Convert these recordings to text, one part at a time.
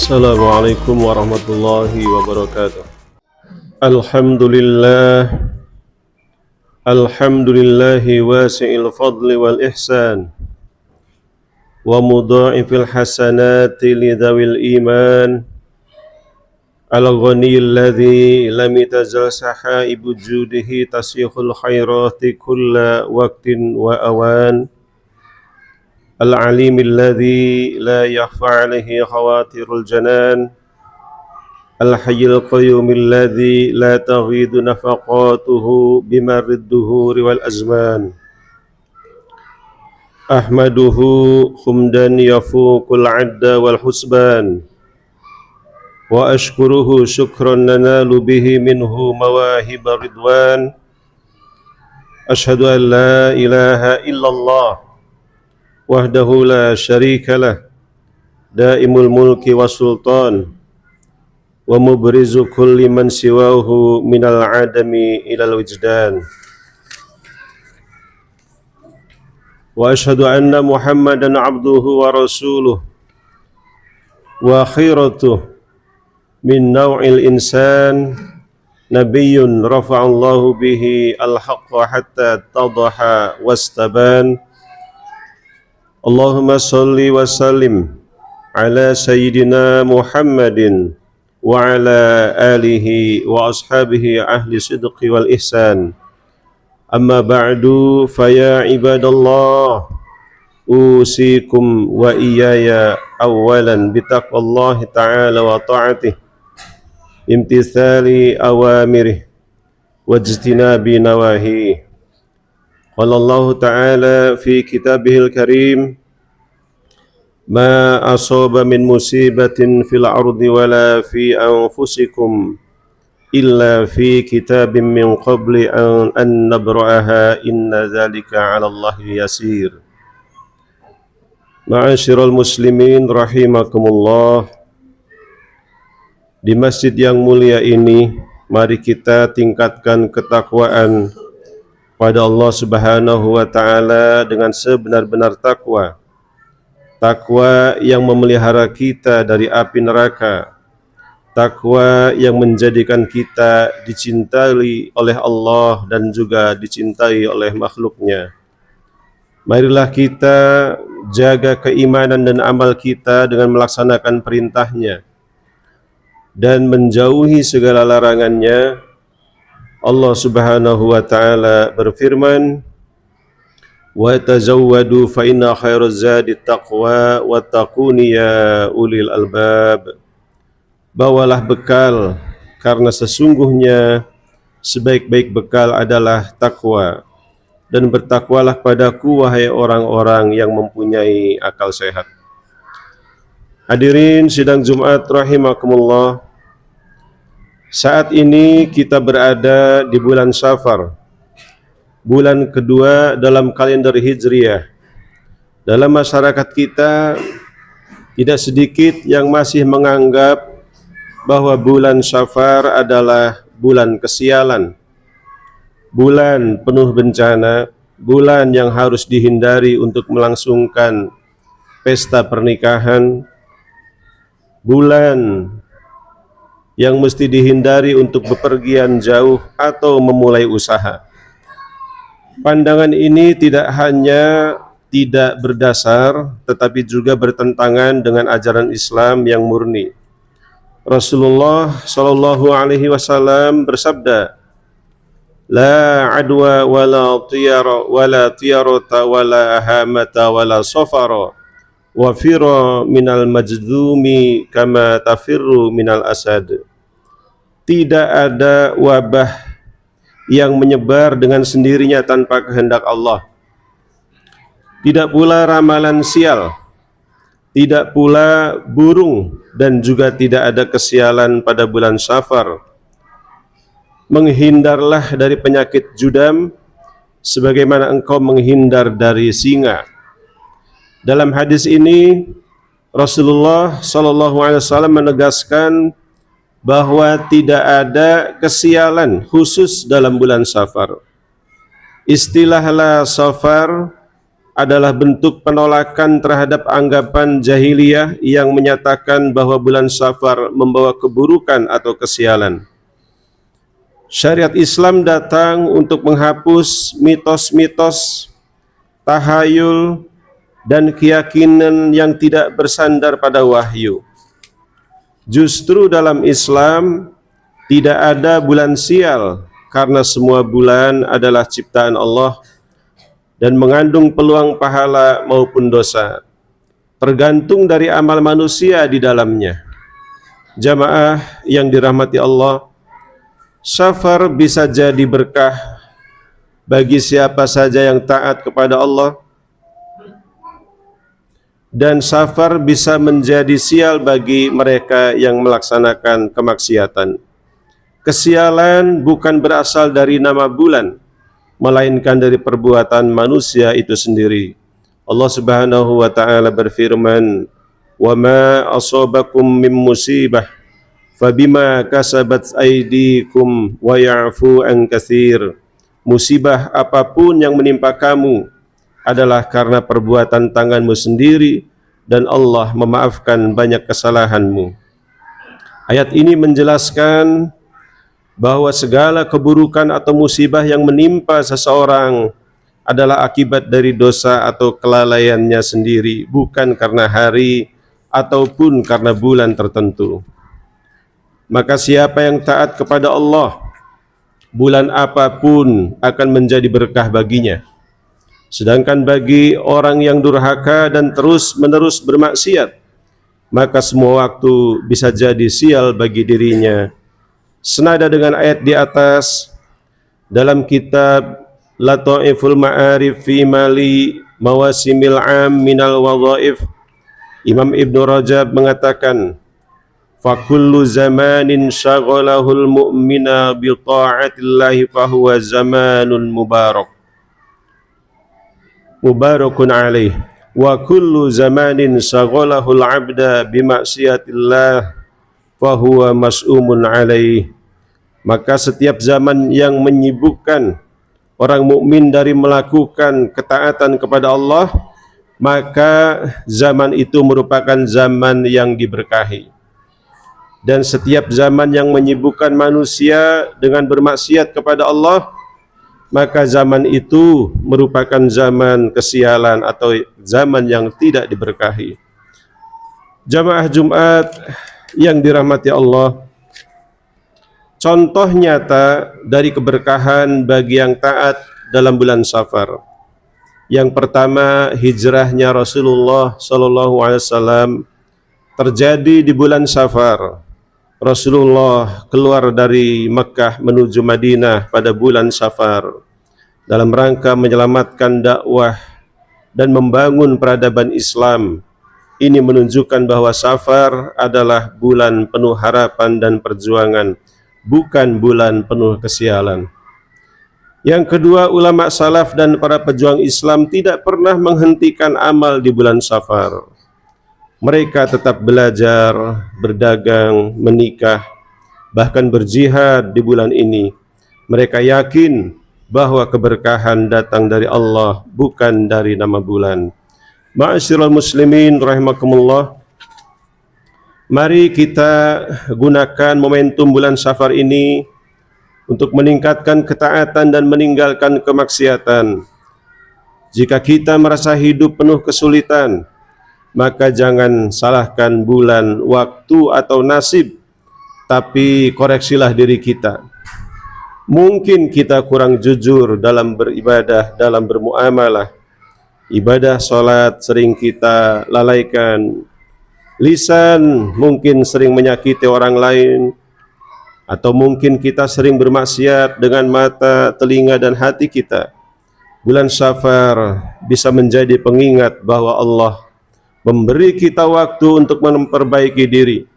Assalamualaikum warahmatullahi wabarakatuh. Alhamdulillah, alhamdulillahi wasi'il fadli wal ihsan wa mudha'ifil hasanati lidawil iman al-ghaniyil ladzi lam yatazal sahaibu judihi tasihul khairati kulla waqtin wa awan al-alimil ladzi la yakhfa alaihi khawatirul janan al-hayyul qayyumil ladzi la taghidu nafaqatuhu bimarrid duhuri wal azman ahmaduhu humdan yafuqul adda wal husban wa ashkuruhu syukran nanalu bihi minhu mawahibar ridwan ashhadu an la ilaha illallah wahdahu la syarikalah daimul mulki was sultan wa mubrizu kulli man siwahu minal adami ilal wijdan wa ashhadu anna muhammadan abduhu wa rasuluh wa khiratuh min naw'il insan nabiyyun rafa'allahu bihi al-haqqa hatta tadaha wastaban Allahumma salli wa sallim ala sayyidina Muhammadin wa ala alihi wa ashabihi ahli sidqi wal ihsan amma ba'du faya ibadallah usikum wa iyaya awalan bitaqwallahi ta'ala wa ta'atih imtithali awamirih wajtinabi nawahi qala Allah ta'ala fi kitabihil karim ma asaba min musibatin fil ardi wala fi anfusikum illa fi kitabim min qabli an nabra'aha inna dzalika 'ala Allahi yasir. Ma'asyiral muslimin rahimakumullah. Di masjid yang mulia ini mari kita tingkatkan ketakwaan pada Allah Subhanahu wa taala dengan sebenar-benar takwa. Takwa yang memelihara kita dari api neraka, takwa yang menjadikan kita dicintai oleh Allah dan juga dicintai oleh makhluknya. Marilah kita jaga keimanan dan amal kita dengan melaksanakan perintahnya dan menjauhi segala larangannya. Allah Subhanahu wa taala berfirman, wa tazawwadu fa inna khairaz zadi taqwa wattaquni ya ulil albab. Bawalah bekal karena sesungguhnya sebaik-baik bekal adalah takwa, dan bertakwalah padaku wahai orang-orang yang mempunyai akal sehat. Hadirin sidang Jumat rahimakumullah. Saat ini kita berada di bulan Safar, bulan kedua dalam kalender Hijriah. Dalam masyarakat kita tidak sedikit yang masih menganggap bahwa bulan Safar adalah bulan kesialan, bulan penuh bencana, bulan yang harus dihindari untuk melangsungkan pesta pernikahan, bulan yang mesti dihindari untuk bepergian jauh atau memulai usaha. Pandangan ini tidak hanya tidak berdasar, tetapi juga bertentangan dengan ajaran Islam yang murni. Rasulullah Shallallahu Alaihi Wasallam bersabda, la adwa wala tiyarata wala hamata wala safara wa fira minal majdumi kama tafirru minal asad. Tidak ada wabah yang menyebar dengan sendirinya tanpa kehendak Allah. Tidak pula ramalan sial, tidak pula burung, dan juga tidak ada kesialan pada bulan Safar. Menghindarlah dari penyakit judam sebagaimana engkau menghindar dari singa. Dalam hadis ini Rasulullah SAW menegaskan bahwa tidak ada kesialan khusus dalam bulan Safar. Istilah la safar adalah bentuk penolakan terhadap anggapan jahiliyah yang menyatakan bahwa bulan Safar membawa keburukan atau kesialan. Syariat Islam datang untuk menghapus mitos-mitos, tahayul, dan keyakinan yang tidak bersandar pada wahyu. Justru dalam Islam tidak ada bulan sial, karena semua bulan adalah ciptaan Allah dan mengandung peluang pahala maupun dosa, tergantung dari amal manusia di dalamnya. Jamaah yang dirahmati Allah, Safar bisa jadi berkah bagi siapa saja yang taat kepada Allah, dan Safar bisa menjadi sial bagi mereka yang melaksanakan kemaksiatan. Kesialan bukan berasal dari nama bulan, melainkan dari perbuatan manusia itu sendiri. Allah Subhanahu wa taala berfirman, "Wa ma asabakum min musibah fabima kasabat aydikum wa ya'fu an katsir." Musibah apapun yang menimpa kamu adalah karena perbuatan tanganmu sendiri, dan Allah memaafkan banyak kesalahanmu. Ayat ini menjelaskan bahwa segala keburukan atau musibah yang menimpa seseorang adalah akibat dari dosa atau kelalaiannya sendiri, bukan karena hari ataupun karena bulan tertentu. Maka siapa yang taat kepada Allah, bulan apapun akan menjadi berkah baginya. Sedangkan bagi orang yang durhaka dan terus-menerus bermaksiat, maka semua waktu bisa jadi sial bagi dirinya. Senada dengan ayat di atas, dalam kitab Lataiful Ma'arif fi Mali Mawasimil Am Minal Wadhaif, Imam Ibn Rajab mengatakan, "Fakullu zamanin syaghalahul mu'mina bi ta'atillahi fahuwa zamanun mubarakun alaih, wa kullu zamanin syaghalahul 'abda bi maksiatillah fahuwa mas'umun alaih." Maka setiap zaman yang menyibukkan orang mukmin dari melakukan ketaatan kepada Allah, maka zaman itu merupakan zaman yang diberkahi. Dan setiap zaman yang menyibukkan manusia dengan bermaksiat kepada Allah, maka zaman itu merupakan zaman kesialan atau zaman yang tidak diberkahi. Jamaah Jumat yang dirahmati Allah, contoh nyata dari keberkahan bagi yang taat dalam bulan Safar. Yang pertama, hijrahnya Rasulullah SAW terjadi di bulan Safar. Rasulullah keluar dari Mekah menuju Madinah pada bulan Safar dalam rangka menyelamatkan dakwah dan membangun peradaban Islam. Ini menunjukkan bahwa Safar adalah bulan penuh harapan dan perjuangan, bukan bulan penuh kesialan. Yang kedua, ulama salaf dan para pejuang Islam tidak pernah menghentikan amal di bulan Safar. Mereka tetap belajar, berdagang, menikah, bahkan berjihad di bulan ini. Mereka yakin bahwa keberkahan datang dari Allah, bukan dari nama bulan. Ma'asyiral muslimin rahimakumullah, mari kita gunakan momentum bulan Safar ini untuk meningkatkan ketaatan dan meninggalkan kemaksiatan. Jika kita merasa hidup penuh kesulitan, maka jangan salahkan bulan, waktu, atau nasib, tapi koreksilah diri kita. Mungkin kita kurang jujur dalam beribadah, dalam bermuamalah. Ibadah sholat sering kita lalaikan. Lisan mungkin sering menyakiti orang lain, atau mungkin kita sering bermaksiat dengan mata, telinga, dan hati kita. Bulan Safar bisa menjadi pengingat bahwa Allah memberi kita waktu untuk memperbaiki diri.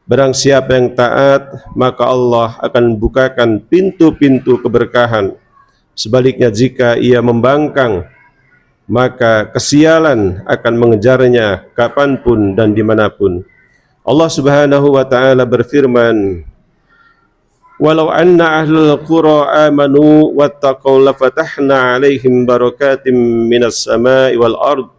Barang siapa yang taat, maka Allah akan bukakan pintu-pintu keberkahan. Sebaliknya, jika ia membangkang, maka kesialan akan mengejarnya kapanpun dan dimanapun. Allah Subhanahu wa ta'ala berfirman, Walau anna ahlul qura amanu wattaqau lafatahna alaihim barakatim minas sama'i wal ard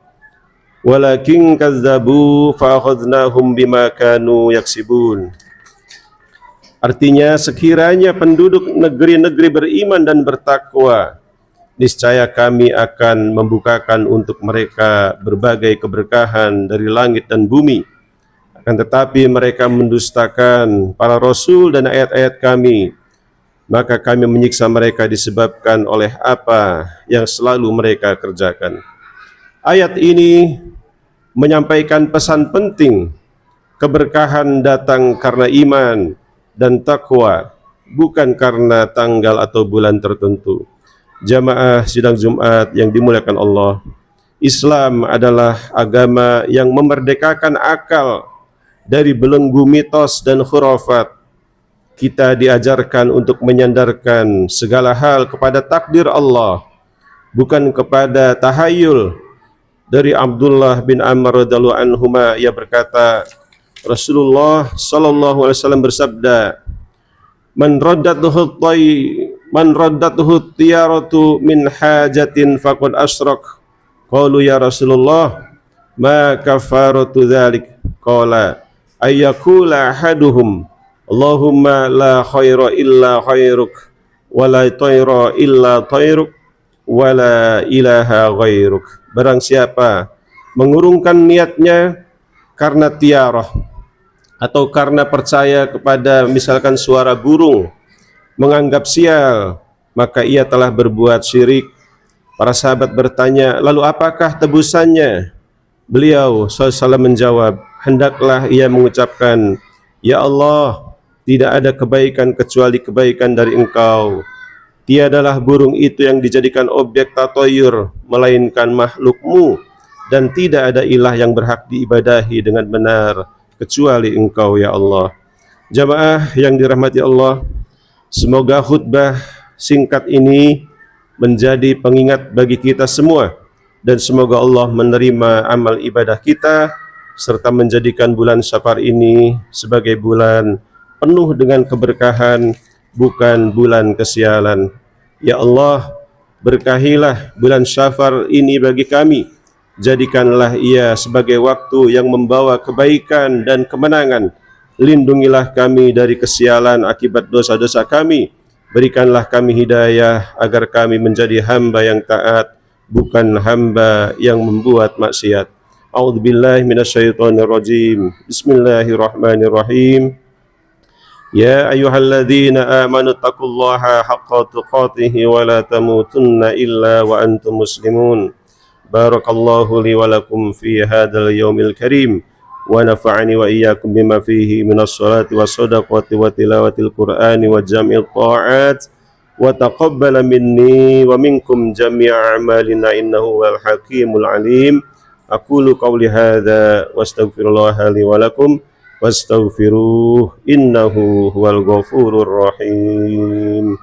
walakin kazzabu fa akhadnahum bima kanu yaksibun. Artinya, sekiranya penduduk negeri-negeri beriman dan bertakwa, niscaya kami akan membukakan untuk mereka berbagai keberkahan dari langit dan bumi. Akan tetapi mereka mendustakan para rasul dan ayat-ayat kami, maka kami menyiksa mereka disebabkan oleh apa yang selalu mereka kerjakan. Ayat ini menyampaikan pesan penting, keberkahan datang karena iman dan takwa, bukan karena tanggal atau bulan tertentu. Jamaah sidang Jumat yang dimuliakan Allah, Islam adalah agama yang memerdekakan akal dari belenggu mitos dan khurafat. Kita diajarkan untuk menyandarkan segala hal kepada takdir Allah, bukan kepada tahayul. Dari Abdullah bin Amr radhiyallahu anhuma, ia berkata, Rasulullah sallallahu alaihi wasallam bersabda, Man raddatuhu tiyaratu min hajatin faqad asyrak. Qalu ya Rasulullah, ma kafaratu dzalik? Qala ayyakula ahaduhum Allahumma la khaira illa khairuk wa la tayra illa tayruk wa la ilaha ghairuk. Barang siapa mengurungkan niatnya karena tiarah atau karena percaya kepada misalkan suara burung, menganggap sial, maka ia telah berbuat syirik. Para sahabat bertanya, lalu apakah tebusannya? Beliau SAW menjawab, hendaklah ia mengucapkan, Ya Allah, tidak ada kebaikan kecuali kebaikan dari Engkau. Tiadalah burung itu yang dijadikan objek tatoyur, melainkan makhluk-Mu, dan tidak ada ilah yang berhak diibadahi dengan benar kecuali Engkau, ya Allah. Jamaah yang dirahmati Allah, semoga khutbah singkat ini menjadi pengingat bagi kita semua, dan semoga Allah menerima amal ibadah kita serta menjadikan bulan Syafar ini sebagai bulan penuh dengan keberkahan, bukan bulan kesialan. Ya Allah, berkahilah bulan Syafar ini bagi kami. Jadikanlah ia sebagai waktu yang membawa kebaikan dan kemenangan. Lindungilah kami dari kesialan akibat dosa-dosa kami. Berikanlah kami hidayah agar kami menjadi hamba yang taat, bukan hamba yang membuat maksiat. A'udzubillahi minasyaitonirrajim. Bismillahirrahmanirrahim. Ya ayyuhalladzina amanu taqullaha haqqa tuqatih wa la tamutunna illa wa antum muslimun. Barakallahu li wa lakum fi hadzal yaumil karim wa nafa'ani wa iyyakum bima fihi minas salati was shadaqati wa tilawatil qur'ani wa jami'it ta'at wa taqabbala minni wa minkum jami'a a'malina innahu wal hakimul alim. Aqulu qawli hadza wastaghfirullaha li wa lakum wastaghfiruh innahu huwal ghafurur rahim.